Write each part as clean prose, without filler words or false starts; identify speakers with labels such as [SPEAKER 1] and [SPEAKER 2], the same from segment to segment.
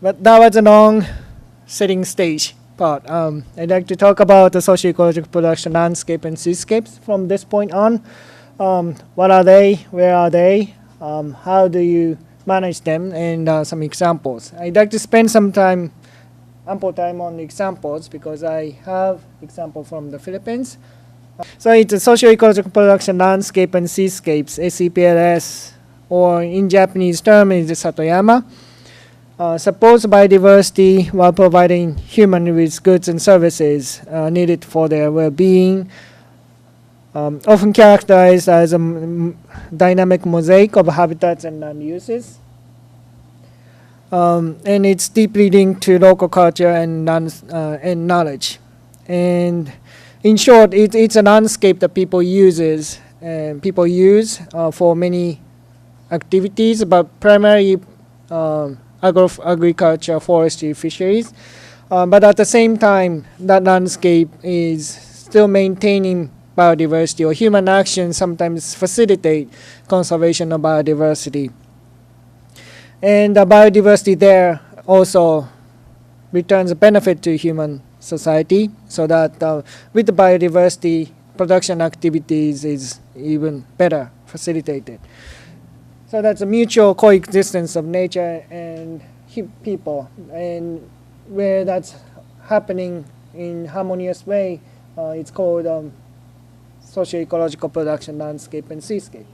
[SPEAKER 1] But that was a long setting stage part. I'd like to talk about the socio-ecological production landscape and seascapes from this point on. What are they? Where are they? How do you manage them? And some examples. I'd like to spend some time, ample time on examples because I have example from the Philippines. So it's a socio-ecological production landscape and seascapes, SEPLS, or in Japanese term is Satoyama. Supports biodiversity while providing human with goods and services needed for their well-being, often characterized as a dynamic mosaic of habitats and land uses. And it's deeply linked to local culture and knowledge. And in short, it's a landscape that people use for many activities, but primarily agriculture, forestry, fisheries. But at the same time, that landscape is still maintaining biodiversity, or human action sometimes facilitate conservation of biodiversity. And the biodiversity there also returns a benefit to human society, so that with the biodiversity, production activities is even better facilitated. So that's a mutual coexistence of nature and people, and where that's happening in harmonious way, it's called socio-ecological production landscape and seascape.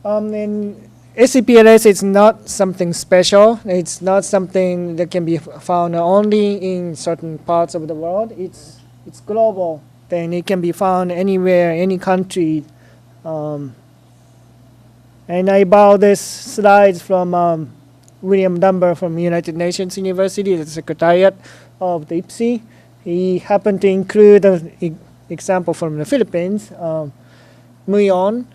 [SPEAKER 1] And SEPLS is not something special. It's not something that can be found only in certain parts of the world. It's global. Then it can be found anywhere, any country. And I borrowed this slides from William Dunbar from United Nations University, the Secretariat of the IPSI. He happened to include an example from the Philippines. Muyon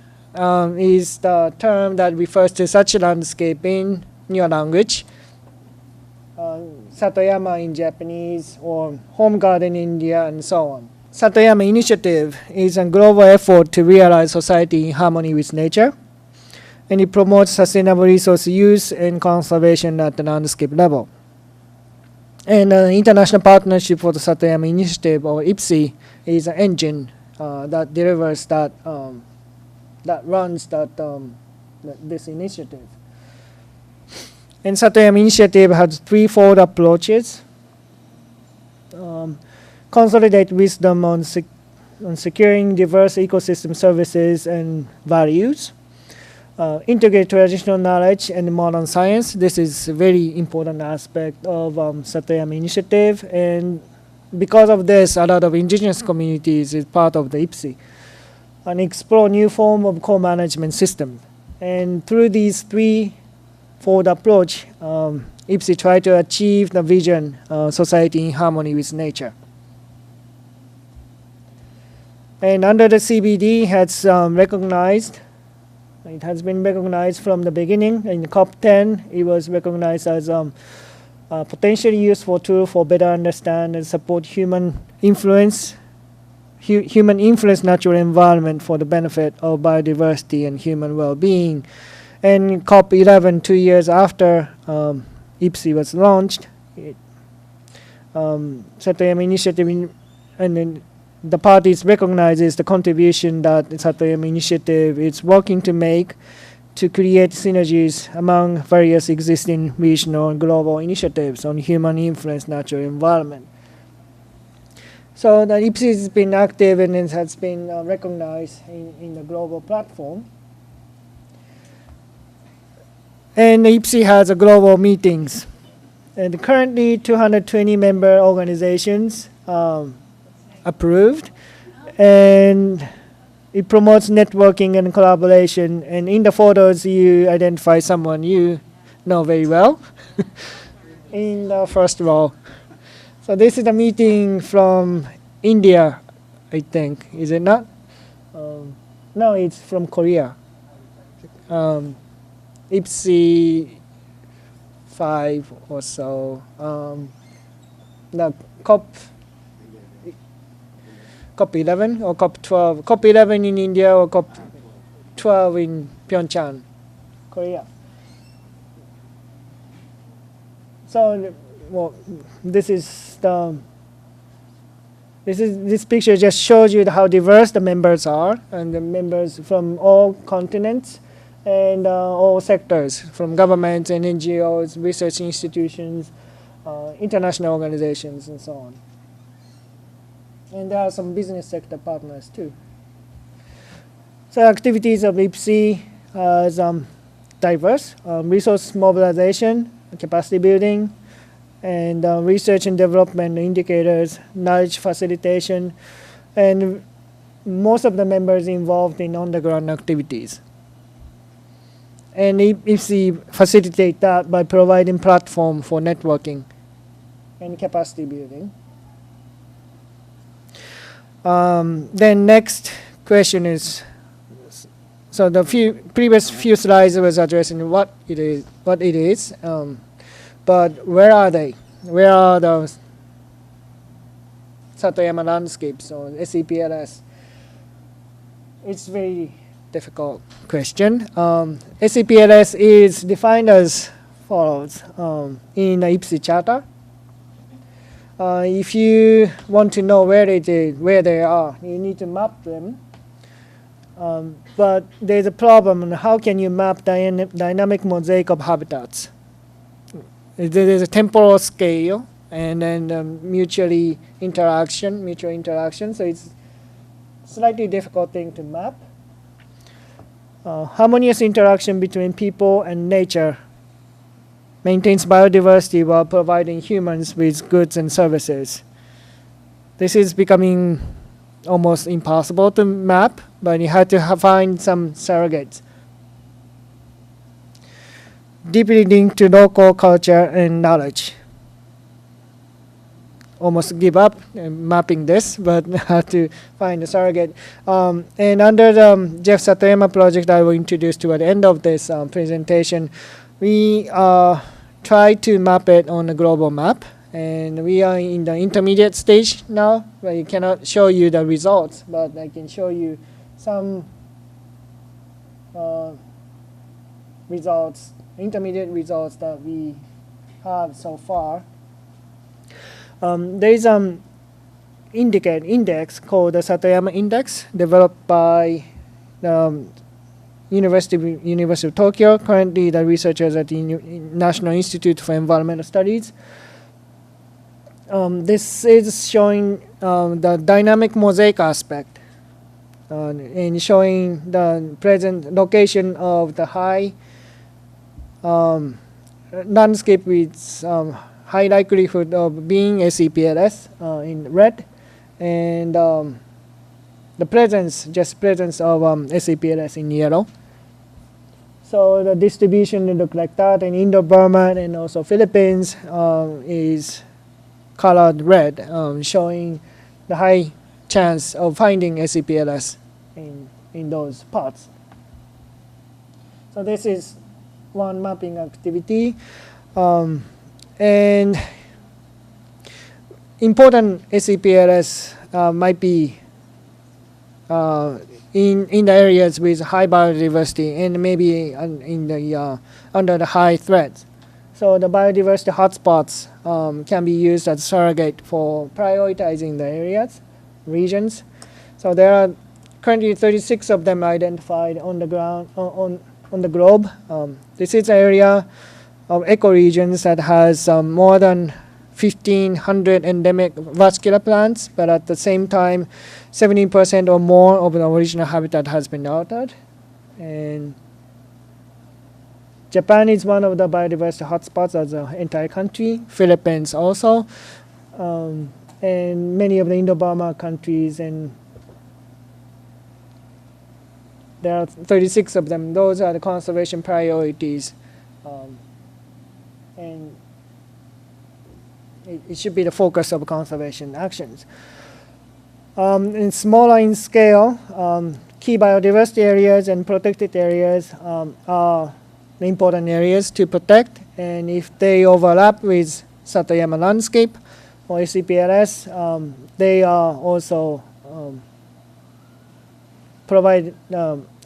[SPEAKER 1] is the term that refers to such a landscape in your language. Satoyama in Japanese, or home garden in India, and so on. Satoyama Initiative is a global effort to realize society in harmony with nature, and it promotes sustainable resource use and conservation at the landscape level. And the International Partnership for the Satoyama Initiative, or IPSI, is an engine that delivers that, that runs this initiative. And Satoyama Initiative has threefold approaches. Consolidate wisdom on securing diverse ecosystem services and values. Integrate traditional knowledge and modern science. This is a very important aspect of Satoyama Initiative, and because of this, a lot of indigenous communities is part of the IPSI, and explore new form of co-management system. And through these threefold approach, IPSI try to achieve the vision, society in harmony with nature. And under the CBD has recognized. It has been recognized from the beginning. In COP10, it was recognized as a potentially useful tool for better understand and support human influence natural environment for the benefit of biodiversity and human well-being. And COP11, 2 years after IPSI was launched, Satoyama Initiative and then the parties recognizes the contribution that the Satoyama Initiative is working to make to create synergies among various existing regional and global initiatives on human influence natural environment. So the IPSI has been active and it has been recognized in the global platform. And the IPSI has a global meetings. And currently 220 member organizations approved, and it promotes networking and collaboration. And in the photos, you identify someone you know very well in the first row. So this is a meeting from India, I think. Is it not? No, it's from Korea. IPSI 5 or so. The COP11 or COP12. COP11 in India or COP12 in Pyeongchang, Korea. So, well, this picture just shows you how diverse the members are, and the members from all continents and all sectors, from governments and NGOs, research institutions, international organizations, and so on. And there are some business sector partners too. So activities of IPSI is diverse: resource mobilization, capacity building, and research and development indicators, knowledge facilitation, and most of the members involved in on-the-ground activities. And IPSI facilitate that by providing platform for networking and capacity building. Then next question is, so the previous few slides was addressing what it is, but where are they? Where are the Satoyama landscapes or SEPLS? It's very difficult question. SEPLS is defined as follows in the IPSI charter. If you want to know where they are, you need to map them. But there's a problem. How can you map dynamic mosaic of habitats? There's a temporal scale and then mutual interaction. So it's slightly difficult thing to map. Harmonious interaction between people and nature maintains biodiversity while providing humans with goods and services. This is becoming almost impossible to map, but you have to find some surrogates. Deeply linked to local culture and knowledge. Almost give up mapping this, but have to find a surrogate. And under the Jeff Satoyama project that I will introduce toward the end of this presentation, we try to map it on a global map. And we are in the intermediate stage now, where I cannot show you the results, but I can show you some intermediate results that we have so far. There is an index called the Satoyama Index, developed by the University of Tokyo. Currently, the researchers at the National Institute for Environmental Studies. This is showing the dynamic mosaic aspect and showing the present location of the high landscape with high likelihood of being SEPLS in red, and the presence of SEPLS in yellow. So the distribution look like that, and Indo-Burma and also Philippines is colored red, showing the high chance of finding SEPLS in those parts. So this is one mapping activity. And important SEPLS might be in the areas with high biodiversity and maybe in the under the high threats. So the biodiversity hotspots can be used as a surrogate for prioritizing the regions. So there are currently 36 of them identified on the ground on the globe. This is an area of ecoregions that has more than 1,500 endemic vascular plants, but at the same time, 70% or more of the original habitat has been altered. And Japan is one of the biodiversity hotspots as an entire country, Philippines also, and many of the Indo-Burma countries, and there are 36 of them. Those are the conservation priorities. And it should be the focus of conservation actions. In smaller in scale, key biodiversity areas and protected areas are the important areas to protect, and if they overlap with Satoyama landscape or SEPLS, they are also provide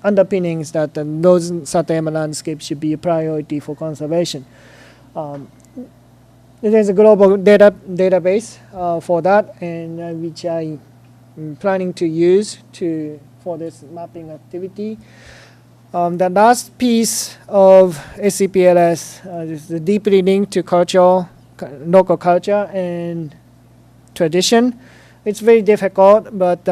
[SPEAKER 1] underpinnings that those Satoyama landscapes should be a priority for conservation. there's a global database for that, and which I'm planning to use for this mapping activity. The last piece of SCPLS is deeply linked to local culture and tradition. It's very difficult, but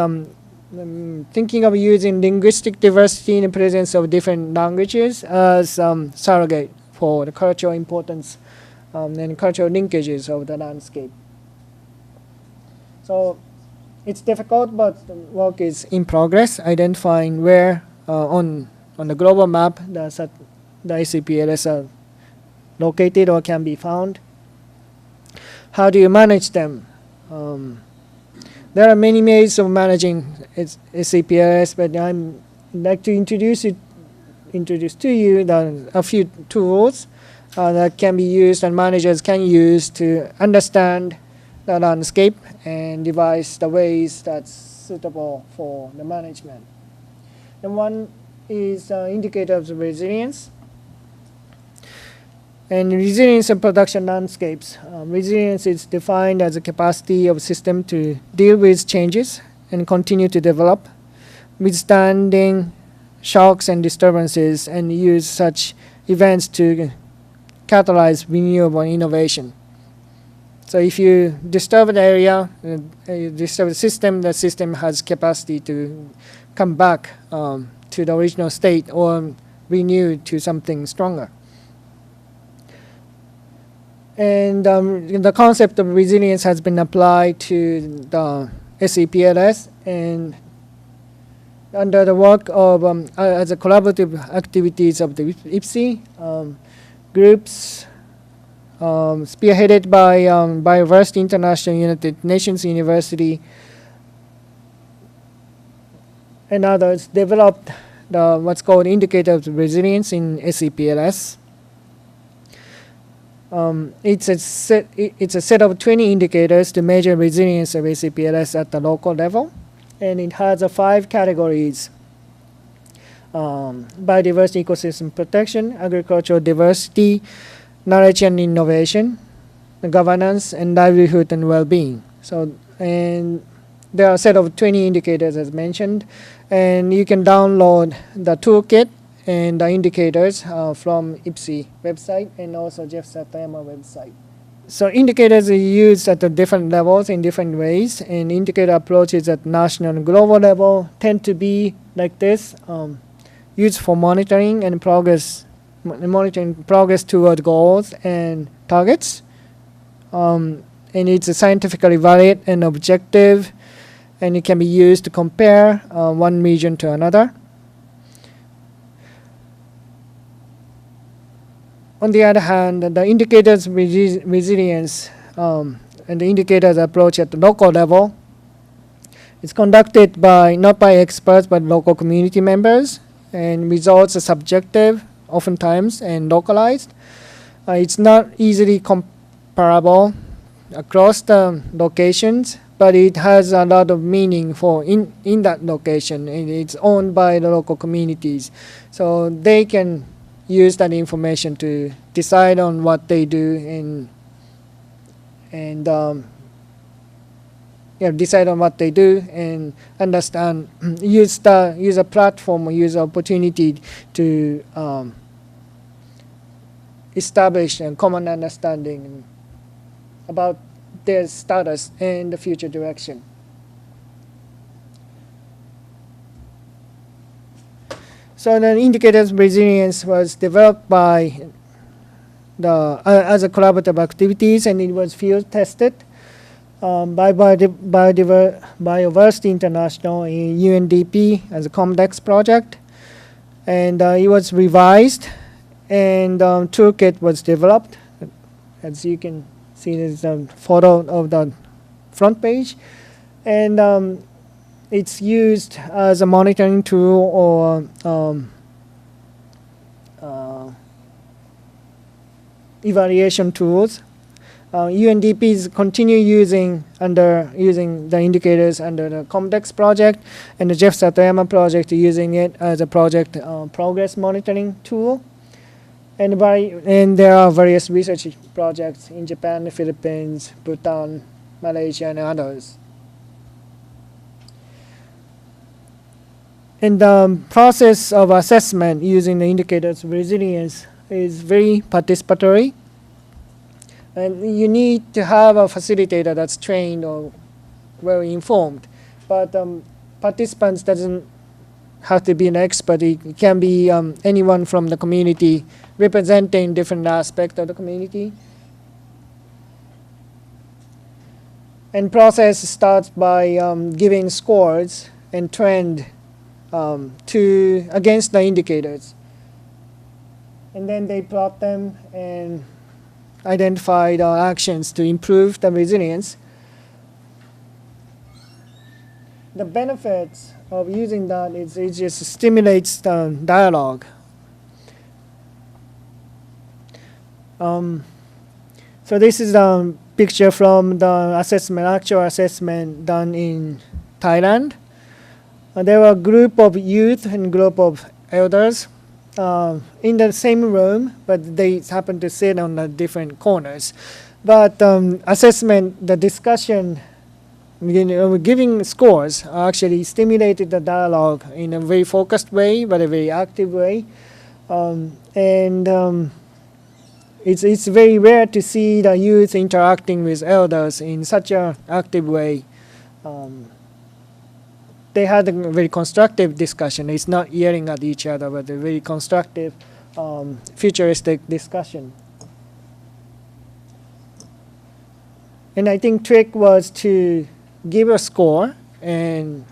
[SPEAKER 1] thinking of using linguistic diversity in the presence of different languages as surrogate for the cultural importance and cultural linkages of the landscape. So it's difficult, but the work is in progress, identifying where on the global map the SCPLS are located or can be found. How do you manage them? There are many ways of managing SCPLS, but I'd like to introduce to you a few tools that can be used and managers can use to understand the landscape and devise the ways that's suitable for the management. And one is indicators of resilience. And resilience of production landscapes. Resilience is defined as a capacity of a system to deal with changes and continue to develop, withstanding shocks and disturbances, and use such events to catalyze renewable innovation. So if you disturb an area, you disturb the system has capacity to come back to the original state or renew to something stronger. And the concept of resilience has been applied to the SCPLS, and under the work of as a collaborative activities of the IPSI groups spearheaded by Biodiversity International United Nations University and others developed what's called indicators of resilience in SCPLS. It's a set of 20 indicators to measure resilience of SCPLS at the local level, and it has 5 categories: biodiversity, ecosystem protection, agricultural diversity, knowledge and innovation, governance, and livelihood and well-being. So, and there are a set of 20 indicators as mentioned, and you can download the toolkit and the indicators from IPSI website and also Jeff Satayama website. So indicators are used at the different levels in different ways, and indicator approaches at national and global level tend to be like this, used for monitoring progress toward goals and targets. And it's scientifically valid and objective, and it can be used to compare one region to another. On the other hand, the indicators resilience and the indicators approach at the local level is conducted not by experts but local community members, and results are subjective oftentimes and localized. It's not easily comparable across the locations, but it has a lot of meaning for in that location, and it's owned by the local communities, so they can use that information to decide on what they do and decide on what they do and understand, use a platform or use opportunity to establish a common understanding about their status and the future direction. So the indicators resilience was developed by as a collaborative activities, and it was field tested by Biodiversity International in UNDP as a COMDEX project, and it was revised, and toolkit was developed. As you can see, there's a photo of the front page, and it's used as a monitoring tool or evaluation tools. UNDPs continue using the indicators under the COMDEX project, and the Jeff Satayama project using it as a project progress monitoring tool. And there are various research projects in Japan, the Philippines, Bhutan, Malaysia, and others. And the process of assessment using the indicators of resilience is very participatory. And you need to have a facilitator that's trained or very informed. But participants doesn't have to be an expert. It can be anyone from the community representing different aspects of the community. And process starts by giving scores and trend against the indicators. And then they plot them and identify the actions to improve the resilience. The benefits of using that is it just stimulates the dialogue. So this is the picture from the actual assessment done in Thailand. There were a group of youth and group of elders in the same room, but they happened to sit on the different corners. But assessment, the discussion, giving scores actually stimulated the dialogue in a very focused way, but a very active way. It's very rare to see the youth interacting with elders in such an active way. They had a very constructive discussion. It's not yelling at each other, but a very constructive, futuristic discussion. And I think trick was to give a score and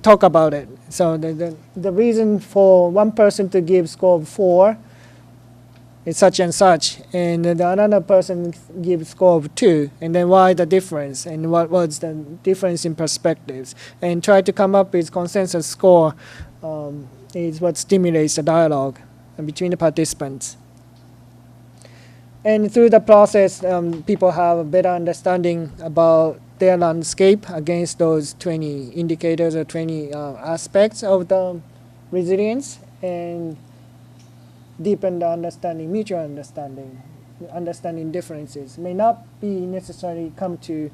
[SPEAKER 1] talk about it. So the reason for one person to give score of 4 is such and such, and another person gives score of 2, and then why the difference, and what was the difference in perspectives, and try to come up with consensus score is what stimulates the dialogue between the participants. And through the process, people have a better understanding about their landscape against those 20 indicators or 20 aspects of the resilience, and deepen the understanding, mutual understanding differences. May not be necessarily come to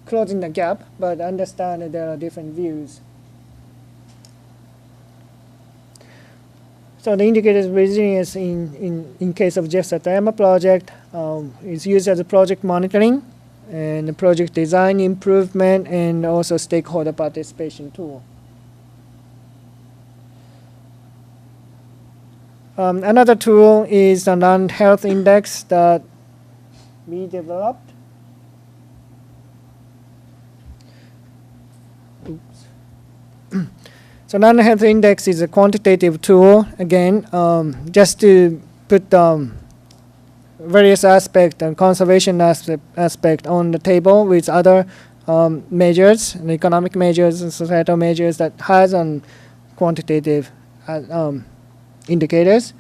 [SPEAKER 1] closing the gap, but understand that there are different views. So the indicators of resilience in case of Jeff Satayama project is used as a project monitoring and a project design improvement and also stakeholder participation tool. Another tool is the Land Health Index that we developed. So Land Health Index is a quantitative tool, again, just to put various aspects and conservation aspect on the table with other measures, and economic measures and societal measures that has on quantitative indicators.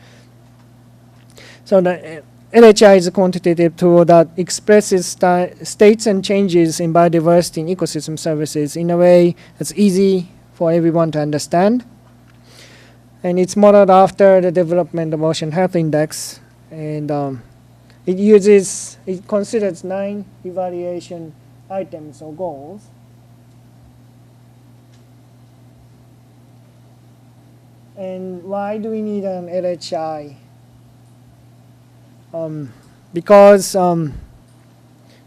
[SPEAKER 1] So the LHI is a quantitative tool that expresses states and changes in biodiversity and ecosystem services in a way that's easy for everyone to understand. And it's modeled after the development of Ocean Health Index, and it considers 9 evaluation items or goals. And why do we need an LHI? Because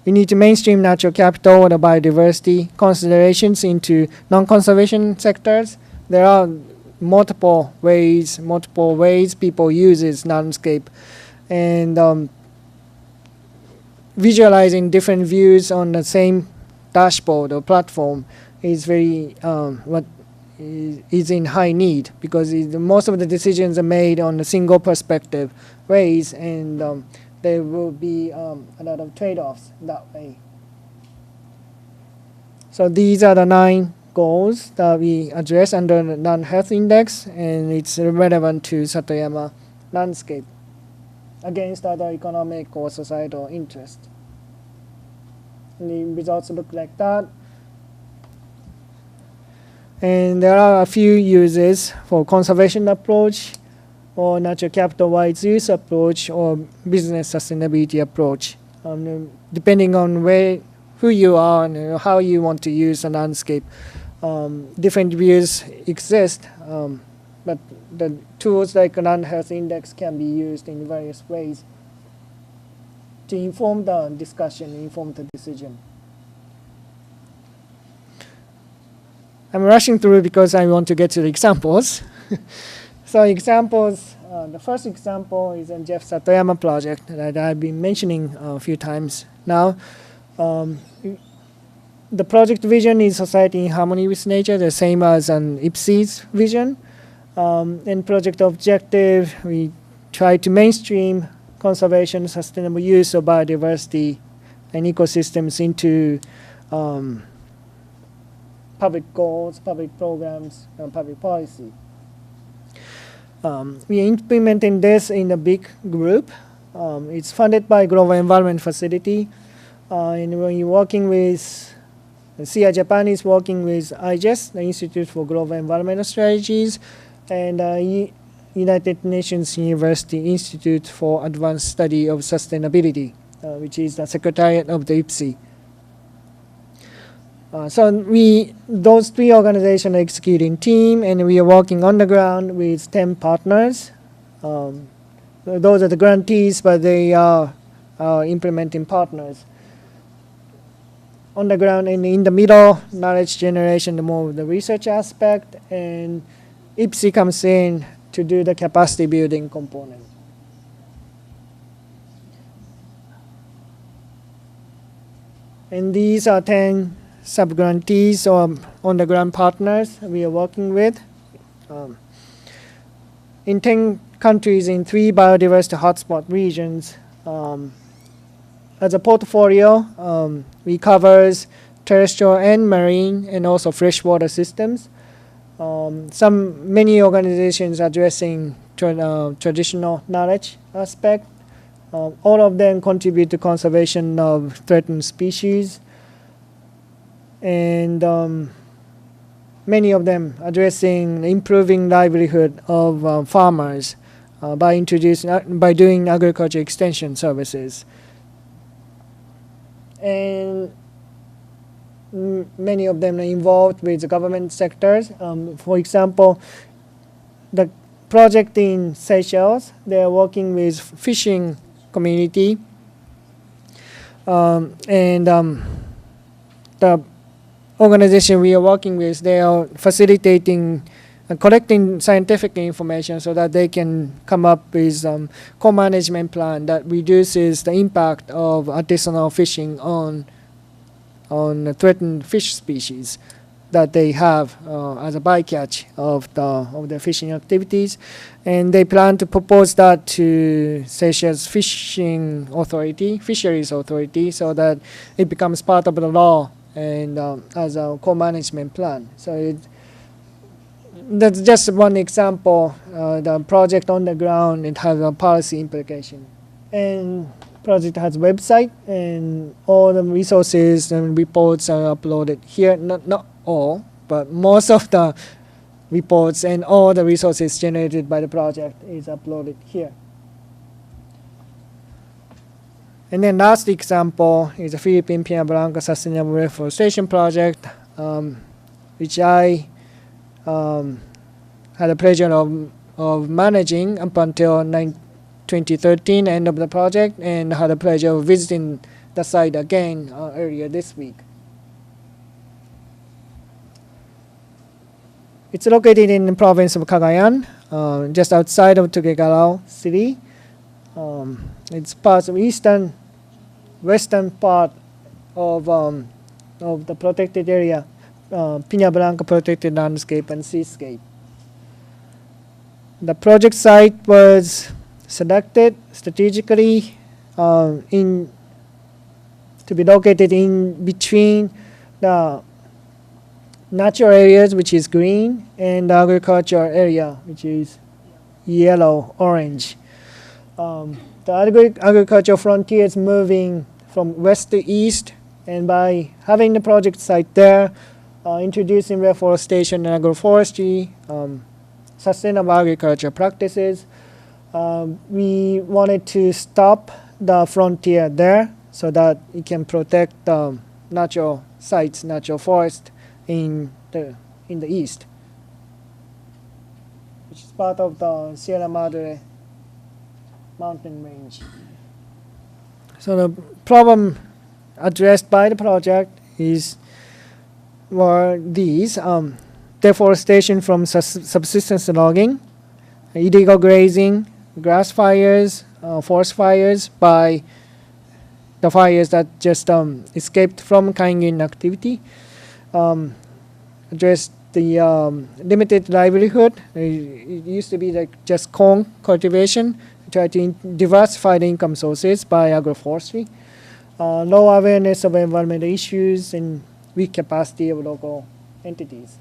[SPEAKER 1] we need to mainstream natural capital or the biodiversity considerations into non-conservation sectors. There are multiple ways people use this landscape, and visualizing different views on the same dashboard or platform is very is in high need, because most of the decisions are made on a single perspective ways, and there will be a lot of trade-offs that way. So these are the 9 goals that we address under the Land Health Index, and it's relevant to Satayama landscape against other economic or societal interests. And the results look like that. And there are a few uses for conservation approach, or natural capital wise use approach, or business sustainability approach, depending on who you are and how you want to use a landscape. Different views exist, but the tools like land health index can be used in various ways to inform the discussion, inform the decision. I'm rushing through because I want to get to the examples. So examples, the first example is in Jeff Satoyama project that I've been mentioning a few times now. The project vision is society in harmony with nature, the same as an IPSI's vision. And project objective, we try to mainstream conservation, sustainable use of biodiversity and ecosystems into public goals, public programs, and public policy. We are implementing this in a big group. It's funded by Global Environment Facility, and when you're working with SIA Japan is working with IGES, the Institute for Global Environmental Strategies, and United Nations University Institute for Advanced Study of Sustainability, which is the secretariat of the IPSI. So those three organizations are executing team, and we are working on the ground with 10 partners. Those are the grantees, but they are implementing partners. On the ground and in the middle, knowledge generation, the more the research aspect, and IPSI comes in to do the capacity building component. And these are 10 sub-grantees or on-the-ground partners we are working with. In 10 countries in 3 biodiversity hotspot regions. As a portfolio, we covers terrestrial and marine and also freshwater systems. Many organizations addressing traditional knowledge aspect. All of them contribute to conservation of threatened species, and many of them addressing improving livelihood of farmers by doing agriculture extension services. And many of them are involved with the government sectors. For example, the project in Seychelles, they are working with fishing community, and the organization we are working with, they are facilitating collecting scientific information so that they can come up with co-management plan that reduces the impact of artisanal fishing on threatened fish species that they have as a bycatch of the fishing activities. And they plan to propose that to Seychelles Fisheries Authority, so that it becomes part of the law and as a co-management plan. So that's just one example. The project on the ground, it has a policy implication. And project has a website, and all the resources and reports are uploaded here. Not all, but most of the reports and all the resources generated by the project is uploaded here. And then last example is the Philippine Pina Blanca Sustainable Reforestation Project, which I had the pleasure of managing up until 2013, end of the project, and had the pleasure of visiting the site again earlier this week. It's located in the province of Cagayan, just outside of Tuguegarao city. It's part of western part of the protected area, Pina Blanca Protected Landscape and Seascape. The project site was selected strategically to be located in between the natural areas, which is green, and the agricultural area, which is yellow, orange. The agricultural frontier is moving from west to east, and by having the project site there, introducing reforestation and agroforestry, sustainable agriculture practices. We wanted to stop the frontier there so that it can protect natural sites, natural forest in the east, which is part of the Sierra Madre mountain range. So the problem addressed by the project were these: deforestation from subsistence logging, illegal grazing, grass fires, forest fires by the fires that just escaped from Kaingin activity, addressed the limited livelihood. It used to be like just corn cultivation. Try to diversify the income sources by agroforestry. Low awareness of environmental issues and weak capacity of local entities.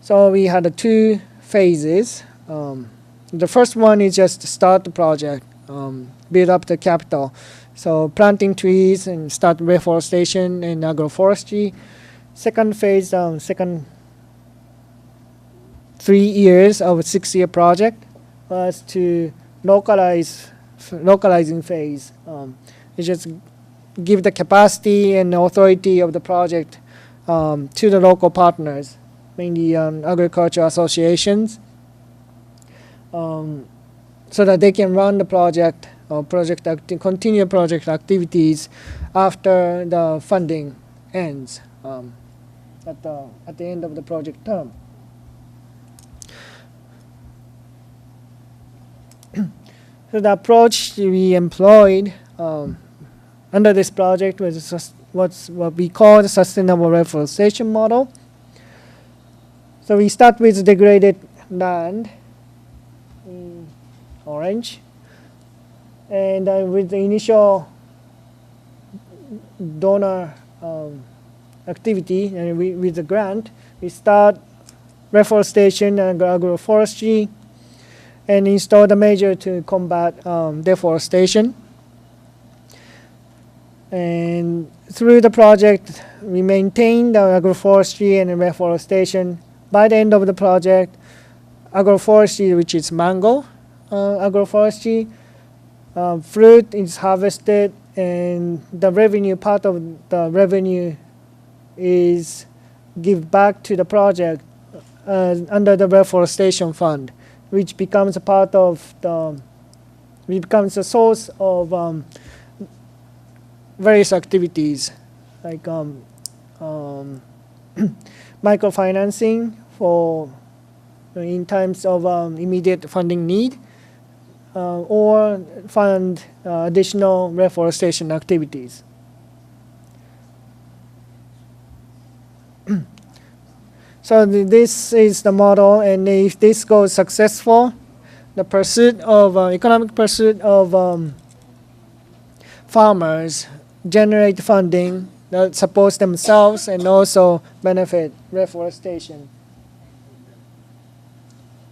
[SPEAKER 1] So we had 2 phases. The first one is just to start the project, build up the capital. So planting trees and start reforestation and agroforestry. Second phase, second 3 years of a 6-year project was to localizing phase. It just give the capacity and authority of the project to the local partners, mainly agriculture associations, so that they can run the project or continue project activities after the funding ends at the end of the project term. So the approach we employed under this project was what we call the sustainable reforestation model. So we start with degraded land in orange, and with the initial donor activity and with the grant, we start reforestation and agroforestry and install the measure to combat deforestation. And through the project, we maintain the agroforestry and reforestation. By the end of the project, agroforestry, which is mango agroforestry, fruit is harvested, and the revenue, part of the revenue is give back to the project under the reforestation fund, which becomes a part of it becomes a source of various activities like microfinancing for in times of immediate funding need, or fund additional reforestation activities. So this is the model, and if this goes successful, the pursuit of economic pursuit of farmers generate funding that supports themselves and also benefit reforestation.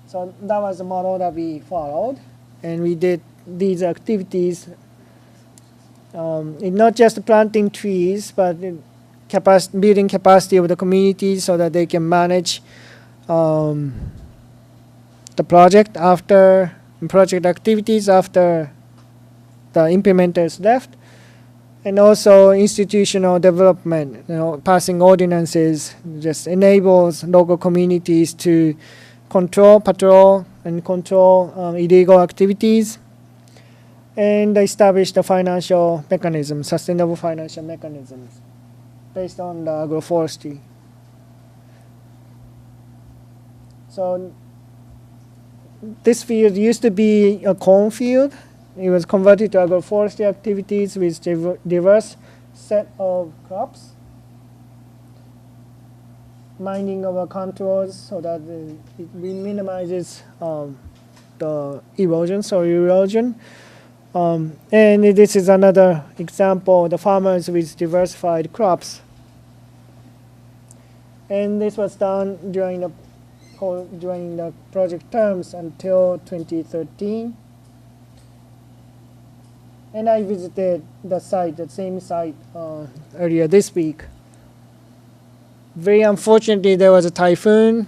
[SPEAKER 1] So that was the model that we followed, and we did these activities in not just planting trees, but building capacity of the community so that they can manage the project activities after the implementers left, and also institutional development. Passing ordinances just enables local communities to patrol illegal activities, and establish the financial mechanisms, sustainable financial mechanisms based on the agroforestry. So this field used to be a corn field. It was converted to agroforestry activities with diverse set of crops, mining of contours so that it minimizes the erosion, soil erosion. And this is another example, the farmers with diversified crops. And this was done during the project terms until 2013. And I visited the same site earlier this week. very unfortunately, there was a Typhoon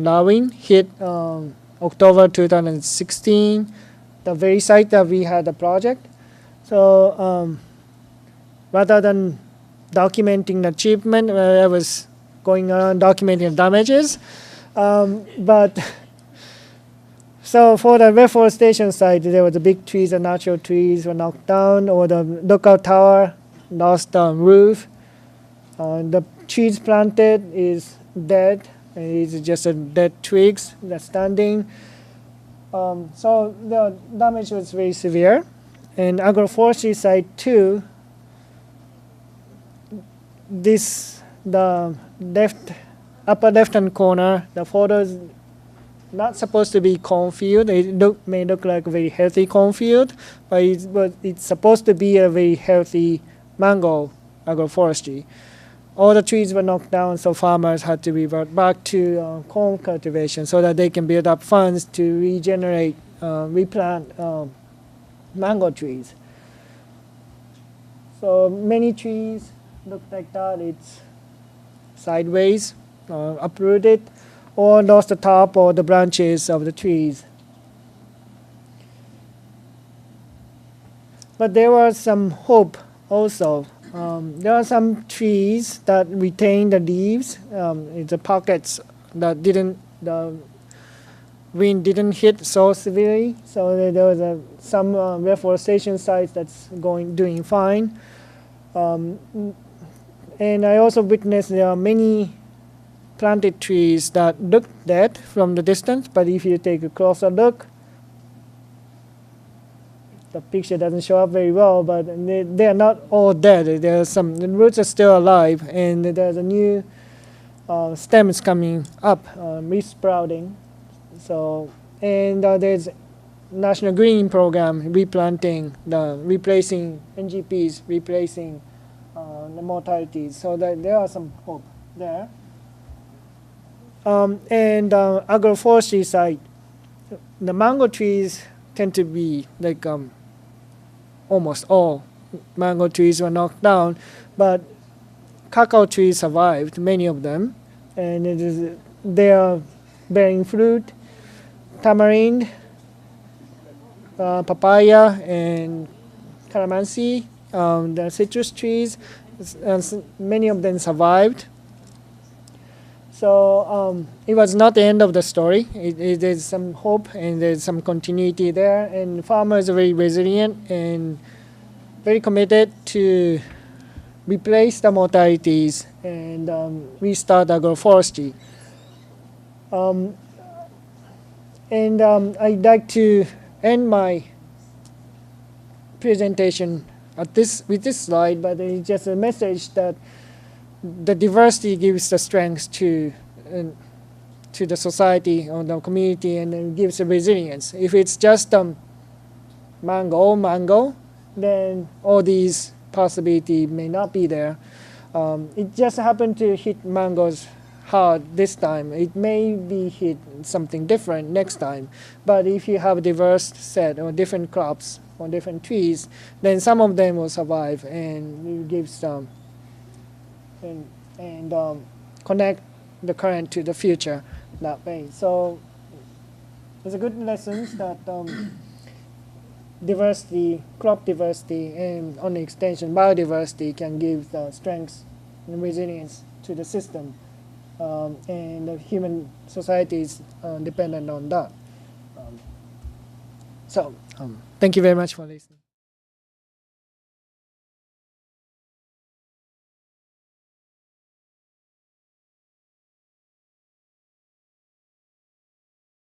[SPEAKER 1] Darwin, hit October 2016, the very site that we had the project. So rather than documenting the achievement, I was going around documenting the damages. But so for the reforestation site, there were the big trees, the natural trees were knocked down, or the lookout tower lost the roof. The trees planted is dead, and it's just a dead twigs that's standing. So the damage was very severe. And agroforestry site too, the upper left-hand corner, the photo is not supposed to be cornfield. It may look like a very healthy cornfield, but it's supposed to be a very healthy mango agroforestry. All the trees were knocked down, so farmers had to revert back to corn cultivation so that they can build up funds to regenerate, replant mango trees. So many trees look like that. It's sideways, uprooted, or lost the top or the branches of the trees. But there was some hope also. There are some trees that retain the leaves in the pockets that the wind didn't hit so severely. So there was some reforestation sites that's doing fine. And I also witnessed there are many planted trees that look dead from the distance, but if you take a closer look, the picture doesn't show up very well, but they are not all dead. The roots are still alive, and there's a new stems coming up, resprouting. So, and there's National Green Program replanting, replacing NGPs, replacing the mortalities. So there are some hope there. And agroforestry side, the mango trees tend to be like almost all mango trees were knocked down, but cacao trees survived, many of them, and they are bearing fruit. Tamarind, papaya, and calamansi, the citrus trees, many of them survived. So it was not the end of the story. There's some hope and there's some continuity there, and farmers are very resilient and very committed to replace the mortalities and restart agroforestry. And I'd like to end my presentation with this slide, but it's just a message that the diversity gives the strength to the society or the community, and then gives a resilience. If it's just mango, then all these possibilities may not be there. It just happened to hit mangoes hard this time. It may be hit something different next time. But if you have a diverse set or different crops or different trees, then some of them will survive, and it gives them and connect the current to the future that way. So it's a good lesson that diversity, crop diversity, and on the extension biodiversity can give the strength and resilience to the system, and the human society is dependent on that. So thank you very much for listening.